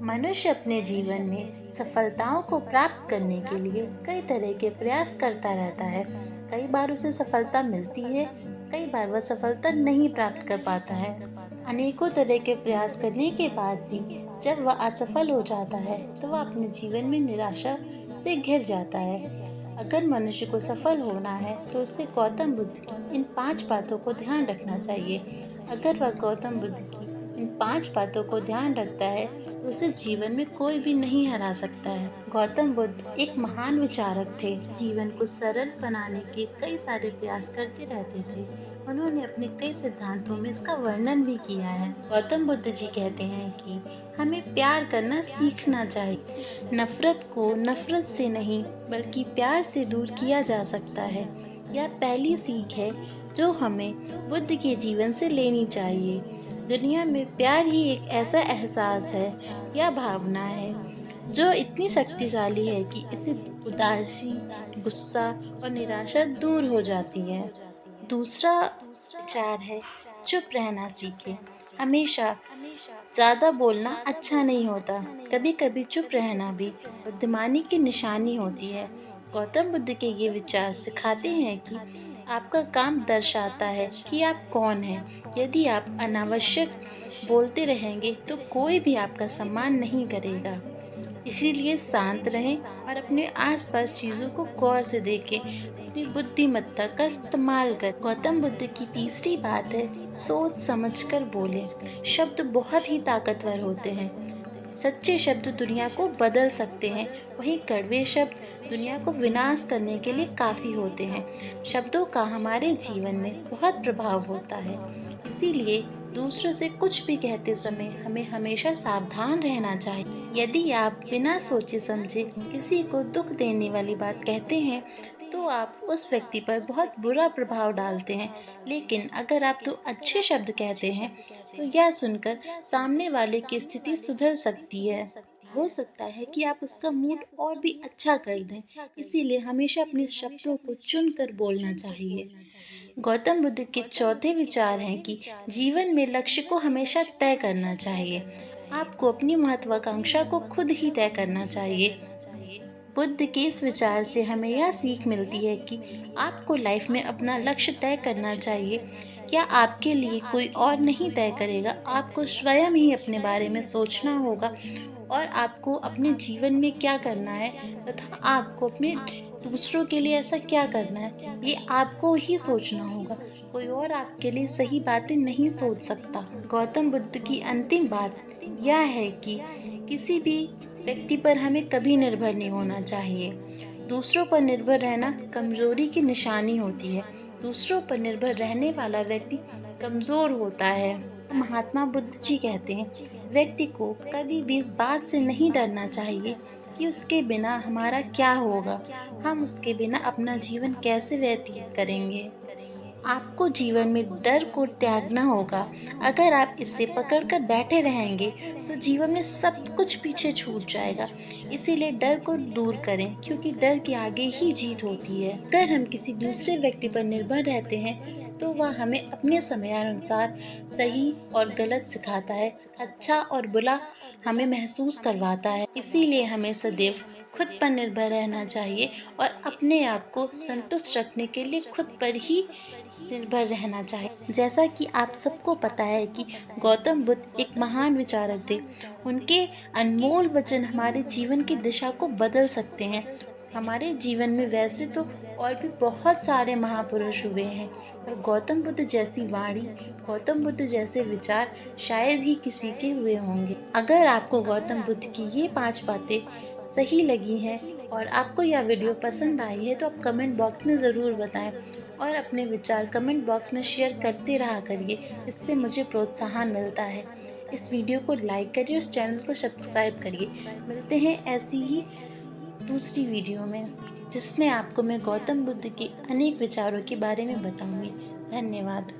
मनुष्य अपने जीवन में सफलताओं को प्राप्त करने के लिए कई तरह के प्रयास करता रहता है। कई बार उसे सफलता मिलती है, कई बार वह सफलता नहीं प्राप्त कर पाता है। अनेकों तरह के प्रयास करने के बाद भी जब वह असफल हो जाता है तो वह अपने जीवन में निराशा से घिर जाता है। अगर मनुष्य को सफल होना है तो उसे गौतम बुद्ध की इन 5 बातों को ध्यान रखना चाहिए। अगर वह गौतम बुद्ध की इन 5 बातों को ध्यान रखता है तो उसे जीवन में कोई भी नहीं हरा सकता है। गौतम बुद्ध एक महान विचारक थे। जीवन को सरल बनाने के कई सारे प्रयास करते रहते थे। उन्होंने अपने कई सिद्धांतों में इसका वर्णन भी किया है। गौतम बुद्ध जी कहते हैं कि हमें प्यार करना सीखना चाहिए। नफरत को नफरत से नहीं बल्कि प्यार से दूर किया जा सकता है। यह पहली सीख है जो हमें बुद्ध के जीवन से लेनी चाहिए। दुनिया में प्यार ही एक ऐसा एहसास है या भावना है जो इतनी शक्तिशाली है कि इससे उदासी, गुस्सा और निराशा दूर हो जाती है। दूसरा विचार है चुप रहना सीखें। हमेशा ज्यादा बोलना अच्छा नहीं होता। कभी कभी चुप रहना भी बुद्धिमानी की निशानी होती है। गौतम बुद्ध के ये विचार सिखाते हैं कि आपका काम दर्शाता है कि आप कौन हैं। यदि आप अनावश्यक बोलते रहेंगे तो कोई भी आपका सम्मान नहीं करेगा। इसीलिए शांत रहें और अपने आसपास चीजों को गौर से देखें। अपनी बुद्धिमत्ता का इस्तेमाल कर। गौतम बुद्ध की तीसरी बात है सोच समझकर बोलें। शब्द बहुत ही ताकतवर होते हैं। सच्चे शब्द दुनिया को बदल सकते हैं, वहीं कड़वे शब्द दुनिया को विनाश करने के लिए काफी होते हैं। शब्दों का हमारे जीवन में बहुत प्रभाव होता है। इसीलिए दूसरों से कुछ भी कहते समय हमें हमेशा सावधान रहना चाहिए। यदि आप बिना सोचे समझे किसी को दुख देने वाली बात कहते हैं तो आप उस व्यक्ति पर बहुत बुरा प्रभाव डालते हैं। लेकिन अगर आप 2 अच्छे शब्द कहते हैं तो यह सुनकर सामने वाले की स्थिति सुधर सकती है। हो सकता है कि आप उसका मूड और भी अच्छा कर दें। इसीलिए हमेशा अपने शब्दों को चुनकर बोलना चाहिए। गौतम बुद्ध के चौथे विचार हैं कि जीवन में लक्ष्य को हमेशा तय करना चाहिए। आपको अपनी महत्वाकांक्षा को खुद ही तय करना चाहिए। बुद्ध के इस विचार से हमें यह सीख मिलती है कि आपको लाइफ में अपना लक्ष्य तय करना चाहिए। क्या आपके लिए कोई और नहीं तय करेगा। आपको स्वयं ही अपने बारे में सोचना होगा और आपको अपने जीवन में क्या करना है तथा आपको अपने दूसरों के लिए ऐसा क्या करना है, ये आपको ही सोचना होगा। कोई और आपके लिए सही बातें नहीं सोच सकता। गौतम बुद्ध की अंतिम बात यह है कि किसी भी व्यक्ति पर हमें कभी निर्भर नहीं होना चाहिए। दूसरों पर निर्भर रहना कमजोरी की निशानी होती है। दूसरों पर निर्भर रहने वाला व्यक्ति कमजोर होता है। महात्मा बुद्ध जी कहते हैं व्यक्ति को कभी भी इस बात से नहीं डरना चाहिए कि उसके बिना हमारा क्या होगा, हम उसके बिना अपना जीवन कैसे व्यतीत करेंगे। आपको जीवन में डर को त्यागना होगा। अगर आप इसे पकड़कर बैठे रहेंगे तो जीवन में सब कुछ पीछे छूट जाएगा। इसीलिए डर को दूर करें क्योंकि डर के आगे ही जीत होती है। अगर हम किसी दूसरे व्यक्ति पर निर्भर रहते हैं तो वह हमें अपने समयानुसार सही और गलत सिखाता है, अच्छा और बुरा हमें महसूस करवाता है। इसीलिए हमें सदैव खुद पर निर्भर रहना चाहिए और अपने आप को संतुष्ट रखने के लिए खुद पर ही निर्भर रहना चाहिए। जैसा कि आप सबको पता है कि गौतम बुद्ध एक महान विचारक थे। उनके अनमोल वचन हमारे जीवन की दिशा को बदल सकते हैं। हमारे जीवन में वैसे तो और भी बहुत सारे महापुरुष हुए हैं, पर गौतम बुद्ध जैसी वाणी, गौतम बुद्ध जैसे विचार शायद ही किसी के हुए होंगे। अगर आपको गौतम बुद्ध की ये 5 बातें सही लगी हैं और आपको यह वीडियो पसंद आई है तो आप कमेंट बॉक्स में ज़रूर बताएं और अपने विचार कमेंट बॉक्स में शेयर करते रहा करिए। इससे मुझे प्रोत्साहन मिलता है। इस वीडियो को लाइक करिए, उस चैनल को सब्सक्राइब करिए। मिलते हैं ऐसी ही दूसरी वीडियो में जिसमें आपको मैं गौतम बुद्ध के अनेक विचारों के बारे में बताऊंगी। धन्यवाद।